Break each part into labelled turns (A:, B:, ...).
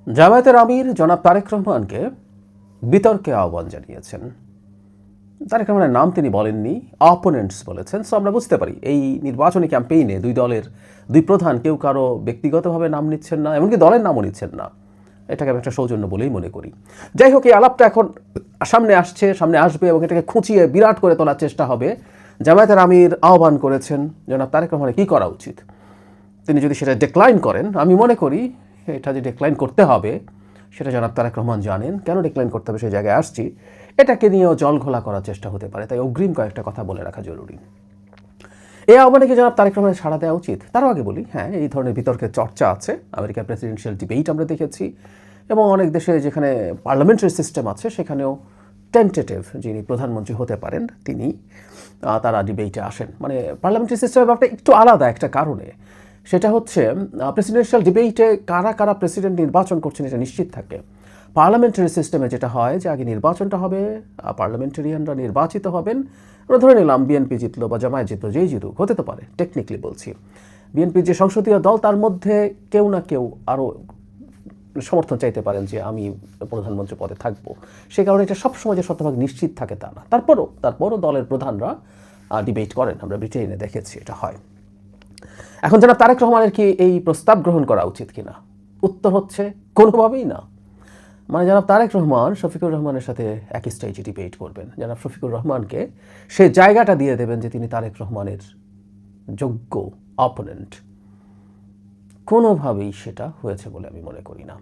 A: জামায়াতের আমির জনাব তারেক রহমানকে বিতর্কে আহ্বান জানিয়েছেন। তারেক রহমানের নাম তিনি বলেননি, অপোনেন্টস বলেছেন। সো আমরা বুঝতে পারি এই নির্বাচনী ক্যাম্পেইনে দুই দলের দুই প্রধান কেউ কারো ব্যক্তিগতভাবে নাম নিচ্ছেন না, এমনকি দলের নামও নিচ্ছেন না। এটাকে আমি একটা সৌজন্য বলেই মনে করি। যাই হোক, এই আলাপটা এখন সামনে আসবে এবং এটাকে খুঁচিয়ে বিরাট করে তোলার চেষ্টা হবে। জামায়াতের আমির আহ্বান করেছেন জনাব তারেক রহমানের কী করা উচিত। তিনি যদি সেটা ডিক্লাইন করেন, আমি মনে করি এটা যে ডিক্লাইন করতে হবে সেটা জনাব তারেক রহমান জানেন। কেন ডিক্লাইন করতে হবে সেই জায়গায় আসছি। এটাকে নিয়েও জল ঘোলা করার চেষ্টা হতে পারে, তাই অগ্রিম কয়েকটা কথা বলে রাখা জরুরি। এই আহ্বানে কি জনাব তারেক রহমানের সাড়া দেওয়া উচিত? তারও আগে বলি, হ্যাঁ, এই ধরনের বিতর্কের চর্চা আছে। আমেরিকার প্রেসিডেন্সিয়াল ডিবেট আমরা দেখেছি, এবং অনেক দেশে যেখানে পার্লামেন্টারি সিস্টেম আছে সেখানেও টেন্টেটিভ যিনি প্রধানমন্ত্রী হতে পারেন তিনি তারা ডিবেটে আসেন। মানে পার্লামেন্টারি সিস্টেমের ব্যাপারটা একটু আলাদা একটা কারণে। সেটা হচ্ছে প্রেসিডেন্সিয়াল ডিবেটে কারা কারা প্রেসিডেন্ট নির্বাচন করছেন এটা নিশ্চিত থাকে। পার্লামেন্টারি সিস্টেমে যেটা হয় যে আগে নির্বাচনটা হবে, পার্লামেন্টারিয়ানরা নির্বাচিত হবেন। আমরা ধরে নিলাম বিএনপি জিতলো বা জামায়াত জিতলো, যেই জিতুক, হতে তো পারে, টেকনিক্যালি বলছি। বিএনপির যে সংসদীয় দল তার মধ্যে কেউ না কেউ আরও সমর্থন চাইতে পারেন যে আমি প্রধানমন্ত্রী পদে থাকবো। সে কারণে এটা সবসময় যে শতভাগ নিশ্চিত থাকে তা না। তারপরও দলের প্রধানরা ডিবেট করেন, আমরা ব্রিটেনে দেখেছি এটা হয়। এখন জনাব তারেক রহমানের কি এই প্রস্তাব গ্রহণ করা উচিত কিনা? উত্তর হচ্ছে কোনোভাবেই না। মানে জনাব তারেক রহমান শফিকুর রহমানের সাথে একই স্টেজে ডিবেট করবেন। জনাব শফিকুর রহমানকে সে জায়গাটা দিয়ে দেবেন যে তিনি তারেক রহমানের যোগ্য অপোনেন্ট। কোনোভাবেই সেটা হয়েছে বলে আমি মনে করি না।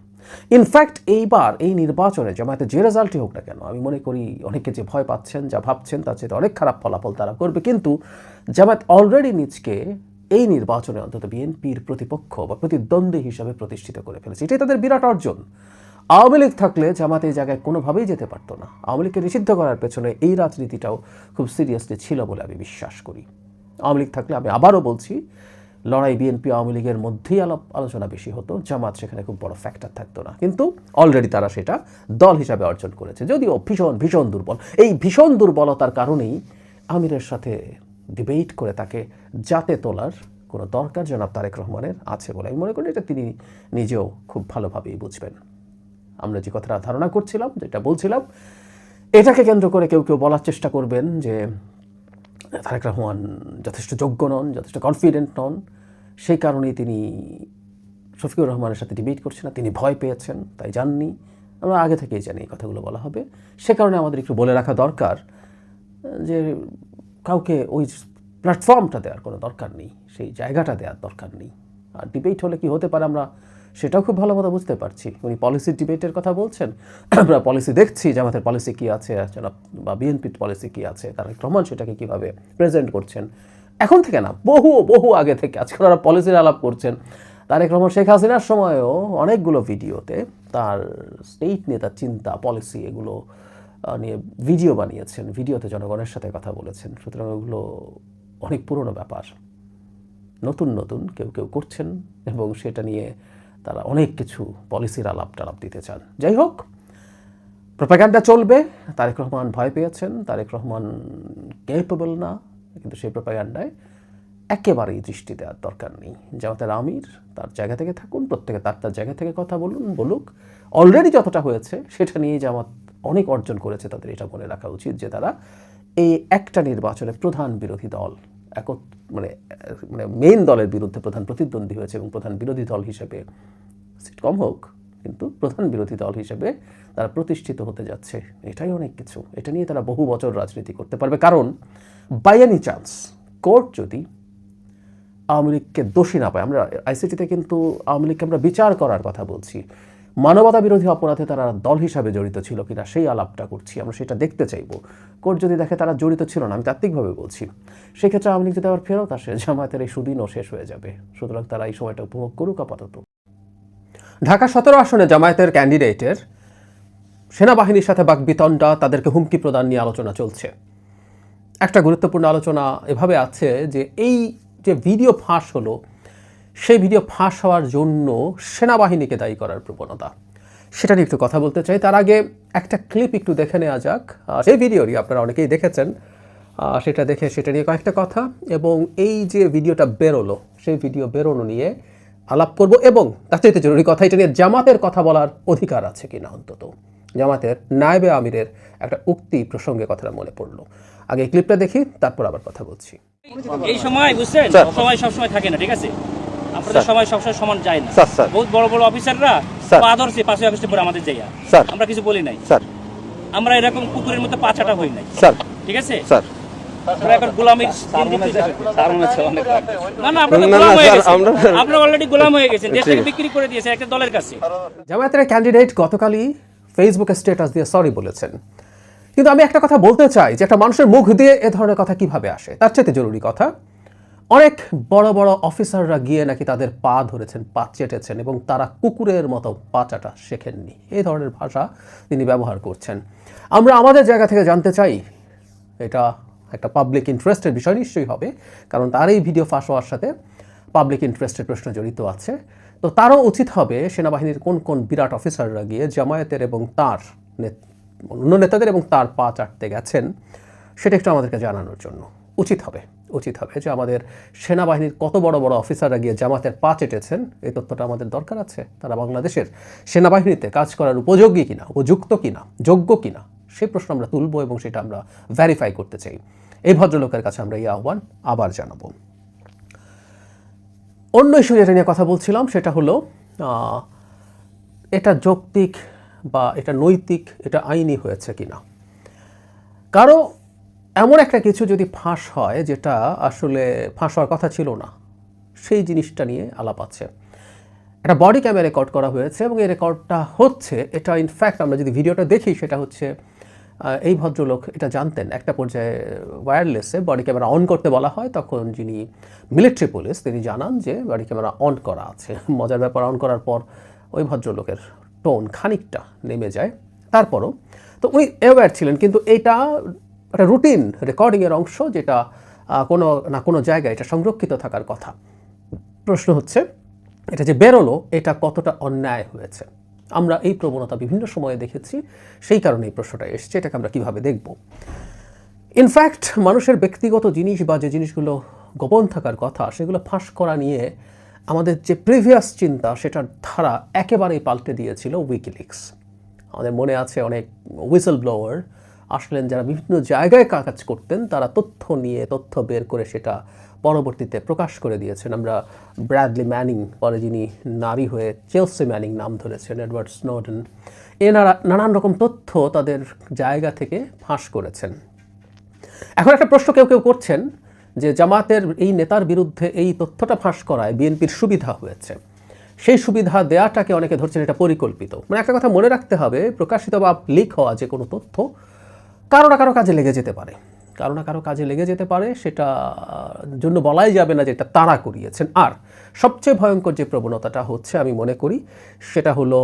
A: ইনফ্যাক্ট এইবার এই নির্বাচনে জামায়াতের যে রেজাল্টই হোক না কেন, আমি মনে করি অনেকে যে ভয় পাচ্ছেন, যা ভাবছেন তার চেয়ে অনেক খারাপ ফলাফল তারা করবে। কিন্তু জামায়াত অলরেডি নিজকে এই নির্বাচনে অন্তত বিএনপির প্রতিপক্ষ বা প্রতিদ্বন্দ্বী হিসাবে প্রতিষ্ঠিত করে ফেলেছে। এটাই তাদের বিরাট অর্জন। আওয়ামী লীগ থাকলে জামাত এই জায়গায় কোনোভাবেই যেতে পারতো না। আওয়ামী লীগকে নিষিদ্ধ করার পেছনে এই রাজনীতিটাও খুব সিরিয়াসলি ছিল বলে আমি বিশ্বাস করি। আওয়ামী লীগ থাকলে, আমি আবারও বলছি, লড়াই বিএনপি আওয়ামী লীগের মধ্যেই আলোচনা বেশি হতো, জামাত সেখানে খুব বড় ফ্যাক্টর থাকতো না। কিন্তু অলরেডি তারা সেটা দল হিসাবে অর্জন করেছে, যদিও ভীষণ দুর্বল। এই ভীষণ দুর্বলতার কারণেই আমিরের সাথে ডিবেট করে তাকে জাতে তোলার কোনো দরকার জনাব তারেক রহমানের আছে বলে আমি মনে করি। এটা তিনি নিজেও খুব ভালোভাবেই বুঝবেন। আমরা যে কথাটা ধারণা করছিলাম, যেটা বলছিলাম, এটাকে কেন্দ্র করে কেউ কেউ বলার চেষ্টা করবেন যে তারেক রহমান যথেষ্ট যোগ্য নন, যথেষ্ট কনফিডেন্ট নন, সেই কারণেই তিনি শফিকুর রহমানের সাথে ডিবেট করছেন না, তিনি ভয় পেয়েছেন তাই যাননি। আমরা আগে থেকেই জানি এই কথাগুলো বলা হবে। সে কারণে আমাদের একটু বলে রাখা দরকার যে কাউকে ওই প্ল্যাটফর্মটা দেওয়ার কোনো দরকার নেই, সেই জায়গাটা দেওয়ার দরকার নেই। আর ডিবেট হলে কি হতে পারে আমরা সেটাও খুব ভালো মতো বুঝতে পারছি। উনি পলিসি ডিবেটের কথা বলছেন, আমরা পলিসি দেখছি, জামাতের পলিসি কী আছে বা বিএনপির পলিসি কী আছে, তারেক রহমান সেটাকে কীভাবে প্রেজেন্ট করছেন। এখন থেকে না, বহু আগে থেকে আজকাল ওরা পলিসির আলাপ করছেন। তারেক রহমান শেখ হাসিনার সময়ও অনেকগুলো ভিডিওতে তার স্টেট নিয়ে তার চিন্তা, পলিসি, এগুলো নিয়ে ভিডিও বানিয়েছেন, ভিডিওতে জনগণের সাথে কথা বলেছেন। সুতরাং ওগুলো অনেক পুরনো ব্যাপার। নতুন কেউ করছেন এবং সেটা নিয়ে তারা অনেক কিছু পলিসির আলাপ দিতে চান। যাই হোক, প্রোপাগান্ডা চলবে। তারেক রহমান ভয় পেয়েছেন, তারেক রহমান ক্যাপেবল না, কিন্তু সেই প্রোপাগান্ডায় একেবারেই দৃষ্টি দেওয়ার দরকার নেই। জামাতের আমির তার জায়গা থেকে থাকুন, প্রত্যেকে তার জায়গা থেকে কথা বলুক। অলরেডি যতটা হয়েছে সেটা নিয়ে জামাত অনেক অর্জন করেছে, তাদের এটা মনে রাখা উচিত যে তারা এই একটা নির্বাচনে প্রধান বিরোধী দল, মানে মেইন দলের বিরুদ্ধে প্রধান প্রতিদ্বন্দ্বী হয়েছে এবং প্রধান বিরোধী দল হিসেবে, সিট কম হোক কিন্তু প্রধান বিরোধী দল হিসেবে তারা প্রতিষ্ঠিত হতে যাচ্ছে। এটাই অনেক কিছু। এটা নিয়ে তারা বহু বছর রাজনীতি করতে পারবে। কারণ বাই এনি চান্স কোর্ট যদি আওয়ামী লীগকে দোষী না পায়, আমরা আইসিটিতে কিন্তু আওয়ামী লীগকে আমরা বিচার করার কথা বলছি, মানবতা বিরোধী অপরাধে তারা দল হিসাবে জড়িত ছিল কিনা সেই আলাপটা করছি, আমরা সেটা দেখতে চাইব। কোর্ট যদি দেখে তারা জড়িত ছিল না, আমি তাত্ত্বিকভাবে বলছি, সেক্ষেত্রে আওয়ামী লীগ যদি আবার ফেরত আসে, জামায়াতের এই সুদিনও শেষ হয়ে যাবে। সুতরাং তারা এই সময়টা উপভোগ করুক আপাতত। ঢাকা 17 আসনে জামায়াতের ক্যান্ডিডেটের সেনাবাহিনীর সাথে বাকবিতণ্ডা, তাদেরকে হুমকি প্রদান নিয়ে আলোচনা চলছে। একটা গুরুত্বপূর্ণ আলোচনা এভাবে আছে যে এই যে ভিডিও ফাঁস হলো, সেই ভিডিও ফাঁস হওয়ার জন্য সেনাবাহিনীকে দায়ী করার প্রবণতা, সেটা নিয়ে একটু কথা বলতে চাই। তার আগে একটা ক্লিপ একটু দেখে নেওয়া যাক। সেই ভিডিওটি আপনারা অনেকেই দেখেছেন, সেটা দেখে সেটা নিয়ে কয়েকটা কথা, এবং এই যে ভিডিওটা বেরোলো, সেই ভিডিও বেরোনো নিয়ে আলাপ করব এবং তার চাইতে জরুরি কথা, এটা নিয়ে জামাতের কথা বলার অধিকার আছে কিনা, অন্তত জামাতের নায়েবে আমিরের একটা উক্তি প্রসঙ্গে কথাটা মনে পড়লো। আগে এই ক্লিপটা দেখি, তারপর আবার কথা বলছি।
B: এই সময় বুঝছেন, সময় সবসময় থাকে না, ঠিক আছে? আপনাদের সময় সবসময় সমান যায় না। বহুত বড় বড় অফিসাররা পা ধরছে 5 আগস্টের পরে আমাদের জায়গা, আমরা কিছু বলি নাই। আমরা এরকম কুকুরের মতো পা চাটা হই নাই, ঠিক আছে? আমরা এখন গোলামির না, আপনারা গোলাম হয়ে গেছেন, আপনারা অলরেডি গোলাম হয়ে গেছেন, দেশটাকে বিক্রি করে দিয়েছেন একটা দলের কাছে।
A: জামায়াতের ক্যান্ডিডেট গতকালই ফেসবুকে স্ট্যাটাস দিয়ে সরি বলেছেন, কিন্তু আমি একটা কথা বলতে চাই যে একটা মানুষের মুখ দিয়ে এ ধরনের কথা কিভাবে আসে। তার চাইতে জরুরি কথা, অনেক বড় বড় অফিসাররা গিয়ে নাকি তাদের পা ধরেছেন, পা চেটেছেন এবং তারা কুকুরের মতো পা চাটা শেখেননি, এই ধরনের ভাষা তিনি ব্যবহার করছেন। আমরা আমাদের জায়গা থেকে জানতে চাই, এটা একটা পাবলিক ইন্টারেস্টের বিষয় নিশ্চয়ই হবে, কারণ তার এই ভিডিও ফাঁস হওয়ার সাথে পাবলিক ইন্টারেস্টের প্রশ্ন জড়িত আছে। তো তারও উচিত হবে সেনাবাহিনীর কোন কোন বিরাট অফিসাররা গিয়ে জামায়াতের এবং তার অন্য নেতাদের এবং তার পা চাটতে গেছেন, সেটা একটু আমাদেরকে জানানোর জন্য উচিত হবে যে আমাদের সেনাবাহিনীর কত বড় বড় অফিসাররা গিয়ে জামাতের পা চেটেছেন, এই তথ্যটা আমাদের দরকার আছে। তারা বাংলাদেশের সেনাবাহিনীতে কাজ করার উপযোগী কিনা, উপযুক্ত কিনা, যোগ্য কিনা, সেই প্রশ্ন আমরা তুলব এবং সেটা আমরা ভেরিফাই করতে চাই। এই ভদ্রলোকের কাছে আমরা এই আহ্বান আবার জানাবো। অন্য ইস্যু যেটা নিয়ে কথা বলছিলাম সেটা হলো এটা যৌক্তিক বা এটা নৈতিক, এটা আইনি হয়েছে কিনা। কারো এমন একটা কিছু যদি ফাঁস হয় যেটা আসলে ফাঁস হওয়ার কথা ছিল না, সেই জিনিসটা নিয়ে আলাপ আছে। একটা বডি ক্যামে রেকর্ড করা হয়েছে এবং এই রেকর্ডটা হচ্ছে, এটা ইনফ্যাক্ট আমরা যদি ভিডিওটা দেখি সেটা হচ্ছে এই ভদ্রলোক এটা জানতেন। একটা পর্যায়ে ওয়্যারলেসে বডি ক্যামেরা অন করতে বলা হয়, তখন যিনি মিলিটারি পুলিশ তিনি জানান যে বডি ক্যামেরা অন করা আছে। মজার ব্যাপার, অন করার পর ওই ভদ্রলোকের টোন খানিকটা নেমে যায়। তারপরও তো উনি অ্যাওয়্যার ছিলেন, কিন্তু এটা একটা রুটিন রেকর্ডিংয়ের অংশ, যেটা কোনো না কোনো জায়গায় এটা সংরক্ষিত থাকার কথা। প্রশ্ন হচ্ছে এটা যে বেরোলো এটা কতটা অন্যায় হয়েছে। আমরা এই প্রবণতা বিভিন্ন সময়ে দেখেছি, সেই কারণে এই প্রশ্নটা এসছে, এটাকে আমরা কীভাবে দেখব। ইনফ্যাক্ট মানুষের ব্যক্তিগত জিনিস বা যে জিনিসগুলো গোপন থাকার কথা সেগুলো ফাঁস করা নিয়ে আমাদের যে প্রিভিয়াস চিন্তা সেটার ধারা একেবারেই পাল্টে দিয়েছিল উইকিলিক্স। আমাদের মনে আছে অনেক হুইসেল ব্লোয়ার আসলেন যারা বিভিন্ন জায়গায় কাজ করতেন, তারা তথ্য বের করে সেটা পরবর্তীতে প্রকাশ করে দিয়েছেন। আমরা ব্র্যাডলি ম্যানিং, পরে যিনি নারী হয়ে চেলসি ম্যানিং নাম ধরেছেন, এডওয়ার্ড স্নোডেন, এনারা নানান রকম তথ্য তাদের জায়গা থেকে ফাঁস করেছেন। এখন একটা প্রশ্ন কেউ কেউ করছেন যে জামাতের এই নেতার বিরুদ্ধে এই তথ্যটা ফাঁস করায় বিএনপির সুবিধা হয়েছে, সেই সুবিধা দেওয়াটাকে অনেকে ধরছেন এটা পরিকল্পিত। মানে একটা কথা মনে রাখতে হবে, প্রকাশিত বা লিক হওয়া যে কোনো তথ্য কারো না কারো কাজে লেগে যেতে পারে, সেটা জন্য বলাই যাবে না যে এটা তারা করিয়েছেন। আর সবচেয়ে ভয়ঙ্কর যে প্রবণতাটা হচ্ছে আমি মনে করি সেটা হলো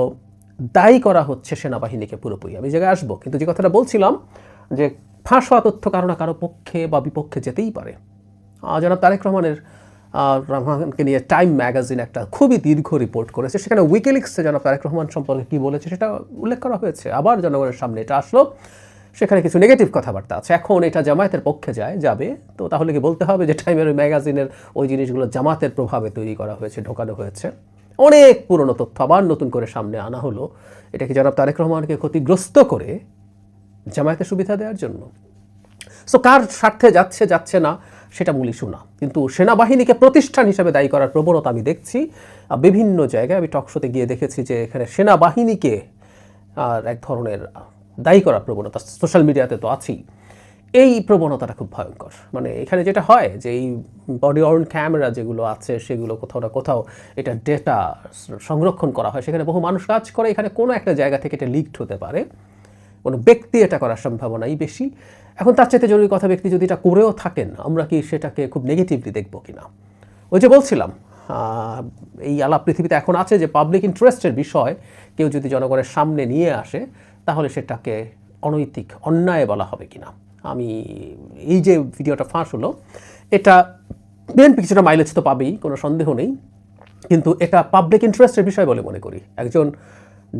A: দায়ী করা হচ্ছে সেনাবাহিনীকে পুরোপুরি। আমি জায়গায় আসবো, কিন্তু যে কথাটা বলছিলাম যে ফাঁস হওয়া তথ্য কারো না কারো পক্ষে বা বিপক্ষে যেতেই পারে। জনাব তারেক রহমানকে নিয়ে টাইম ম্যাগাজিন একটা খুবই দীর্ঘ রিপোর্ট করেছে, সেখানে উইকিলিক্সে জনাব তারেক রহমান সম্পর্কে কী বলেছে সেটা উল্লেখ করা হয়েছে। আবার জনগণের সামনে এটা আসলো, সেখানে কিছু নেগেটিভ কথাবার্তা আছে। এখন এটা জামায়াতের পক্ষে যাবে, তো তাহলে কি বলতে হবে যে টাইমের ওই ম্যাগাজিনের ওই জিনিসগুলো জামাতের প্রভাবে তৈরি করা হয়েছে, ঢোকানো হয়েছে? অনেক পুরনো তথ্য আবার নতুন করে সামনে আনা হলো। এটা কি জনাব তারেক রহমানকে ক্ষতিগ্রস্ত করে জামায়াতের সুবিধা দেওয়ার জন্য? সো কার স্বার্থে যাচ্ছে না সেটা মূল ইস্যু না, কিন্তু সেনাবাহিনীকে প্রতিষ্ঠান হিসেবে দায়ী করার প্রবণতা আমি দেখছি বিভিন্ন জায়গায়। আমি টকশোতে গিয়ে দেখেছি যে এখানে সেনাবাহিনীকে এক ধরনের দায়ী করার প্রবণতা, সোশ্যাল মিডিয়াতে তো আছেই। এই প্রবণতাটা খুব ভয়ঙ্কর। মানে এখানে যেটা হয় যে এই বডি অন ক্যামেরা যেগুলো আছে সেগুলো কোথাও না কোথাও এটা ডেটা সংরক্ষণ করা হয়, সেখানে বহু মানুষ কাজ করে, এখানে কোনো একটা জায়গা থেকে এটা লিকড হতে পারে, কোনো ব্যক্তি এটা করার সম্ভাবনাই বেশি। এখন তার চাইতে জরুরি কথা, ব্যক্তি যদি এটা করেও থাকেন আমরা কি সেটাকে খুব নেগেটিভলি দেখব কিনা? ওই যে বলছিলাম এই আলাপ পৃথিবীতে এখন আছে যে পাবলিক ইন্টারেস্টের বিষয় কেউ যদি জনগণের সামনে নিয়ে আসে তাহলে সেটাকে অনৈতিক, অন্যায় বলা হবে কিনা। আমি এই যে ভিডিওটা ফাঁস হলো এটা বিএনপি কিছুটা মাইলেজ তো পাবেই, কোনো সন্দেহ নেই, কিন্তু এটা পাবলিক ইন্টারেস্টের বিষয় বলে মনে করি। একজন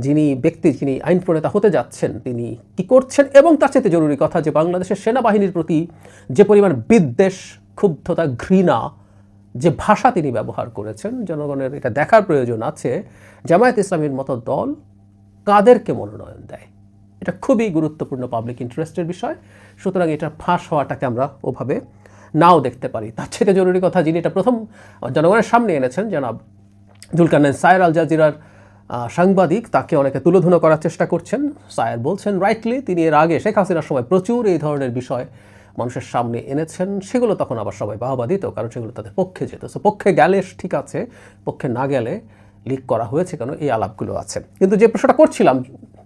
A: যিনি আইন প্রণেতা হতে যাচ্ছেন তিনি কি করছেন, এবং তার চাইতে জরুরি কথা যে বাংলাদেশের সেনাবাহিনীর প্রতি যে পরিমাণ বিদ্বেষ, ক্ষুব্ধতা, ঘৃণা যে ভাষা তিনি ব্যবহার করেছেন, জনগণের এটা দেখার প্রয়োজন আছে জামায়াত ইসলামীর মতো দল কাদেরকে মনোনয়ন দেয়। এটা খুবই গুরুত্বপূর্ণ পাবলিক ইন্টারেস্টের বিষয়। সুতরাং এটা ফাঁস হওয়াটাকে আমরা ওভাবে নাও দেখতে পারি। তার থেকে জরুরি কথা, যিনি এটা প্রথম জনগণের সামনে এনেছেন, জনাব জুলকারনাইন সায়ের, আল জাজিরার সাংবাদিক, তাকে অনেকে তুলোধুনো করার চেষ্টা করছেন। সায়ের বলছেন রাইটলি তিনি এর আগে শেখ হাসিনার সময় প্রচুর এই ধরনের বিষয় মানুষের সামনে এনেছেন, সেগুলো তখন আবার সবাই বাহবা দিত, কারণ সেগুলো তাদের পক্ষে যেত। সো পক্ষে গেলে ঠিক আছে, পক্ষে না গেলে লিক করা হয়েছে কেন, এই আলাপগুলো আছে। কিন্তু যে প্রশ্নটা করছিলাম,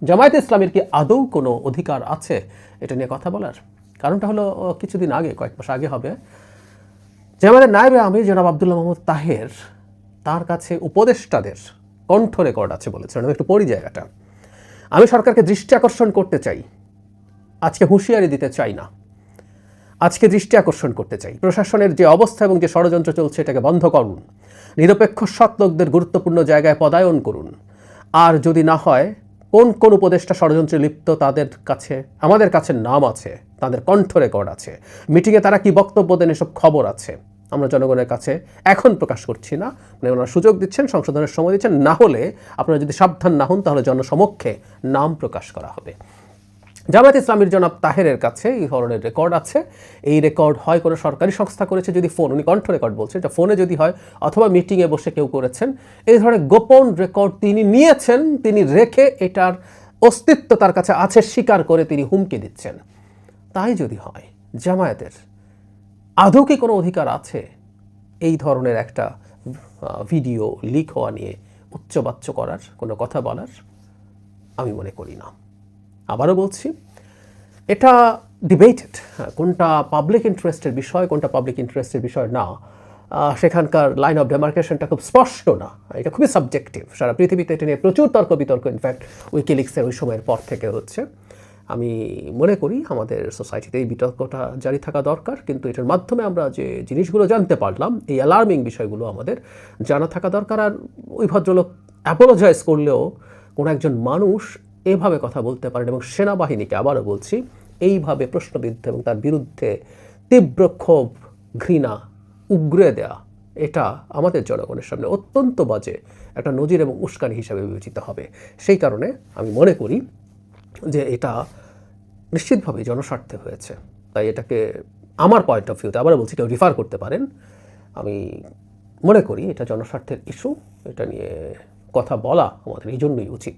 A: জামায়াত ইসলামীর কি আদৌ কোনো অধিকার আছে এটা নিয়ে কথা বলার? কারণটা হলো কিছুদিন আগে, কয়েক মাস আগে হবে, জামায়াতের নায়েবে আমির জনাব আব্দুল্লাহ মাহমুদ তাহের তার কাছে উপদেষ্টাদের কণ্ঠ রেকর্ড আছে বলেছেন। আমি একটু পড়ি জায়গাটা। আমি সরকারকে দৃষ্টি আকর্ষণ করতে চাই, আজকে হুঁশিয়ারি দিতে চাই না, আজকে দৃষ্টি আকর্ষণ করতে চাই। প্রশাসনের যে অবস্থা এবং যে ষড়যন্ত্র চলছে এটাকে বন্ধ করুন, নিরপেক্ষ সৎ লোকদের গুরুত্বপূর্ণ জায়গায় পদায়ন করুন। আর যদি না হয়, কোন কোন উপদেষ্টা ষড়যন্ত্রে লিপ্ত তাদের কাছে, আমাদের কাছে নাম আছে, তাদের কণ্ঠ রেকর্ড আছে, মিটিংয়ে তারা কি বক্তব্য দেন এসব খবর আছে। আমরা জনগণের কাছে এখন প্রকাশ করছি না, মানে ওনারা সুযোগ দিচ্ছেন, সংশোধনের সময় দিচ্ছেন, না হলে আপনারা যদি সাবধান না হন তাহলে জনসমক্ষে নাম প্রকাশ করা হবে। জামায়াত ইসলামীর জনাব তাহেরের কাছে এই ধরনের রেকর্ড আছে। এই রেকর্ড হয় কোনো সরকারি সংস্থা করেছে, যদি ফোন, উনি কণ্ঠ রেকর্ড বলছেন, এটা ফোনে যদি হয়, অথবা মিটিংয়ে বসে কেউ করেছেন। এই ধরনের গোপন রেকর্ড তিনি নিয়েছেন, তিনি রেখে এটার অস্তিত্ব তার কাছে আছে স্বীকার করে তিনি হুমকি দিচ্ছেন। তাই যদি হয়, জামায়াতের আদৌ কি কোনো অধিকার আছে এই ধরনের একটা ভিডিও লিক হওয়া নিয়ে উচ্চবাচ্য করার, কোনো কথা বলার? আমি মনে করি না। আবারও বলছি, এটা ডিবেটেড, কোনটা পাবলিক ইন্টারেস্টের বিষয়, কোনটা পাবলিক ইন্টারেস্টের বিষয় না, সেখানকার লাইন অফ ডেমার্কেশনটা খুব স্পষ্ট না, এটা খুবই সাবজেক্টিভ। সারা পৃথিবীতে এটা নিয়ে প্রচুর তর্ক বিতর্ক ইনফ্যাক্ট উইকিলিক্সের ওই সময়ের পর থেকে হচ্ছে। আমি মনে করি আমাদের সোসাইটিতে এই বিতর্কটা জারি থাকা দরকার, কিন্তু এটার মাধ্যমে আমরা যে জিনিসগুলো জানতে পারলাম, এই অ্যালার্মিং বিষয়গুলো আমাদের জানা থাকা দরকার। আর ওই ভদ্রলোক অ্যাপোলোজাইজ করলেও কোনো একজন মানুষ এভাবে কথা বলতে পারেন, এবং সেনাবাহিনীকে আবারও বলছি এইভাবে প্রশ্নবিদ্ধ এবং তার বিরুদ্ধে তীব্র ক্ষোভ, ঘৃণা উগরে দেয়া, এটা আমাদের জনগণের সামনে অত্যন্ত বাজে একটা নজির এবং উস্কানি হিসাবে বিবেচিত হবে। সেই কারণে আমি মনে করি যে এটা নিশ্চিতভাবেই জনস্বার্থে হয়েছে। তাই এটাকে আমার পয়েন্ট অফ ভিউতে, আবারও বলছি, কেউ রিফার করতে পারেন, আমি মনে করি এটা জনস্বার্থের ইস্যু, এটা নিয়ে কথা বলা আমাদের এই জন্যই উচিত।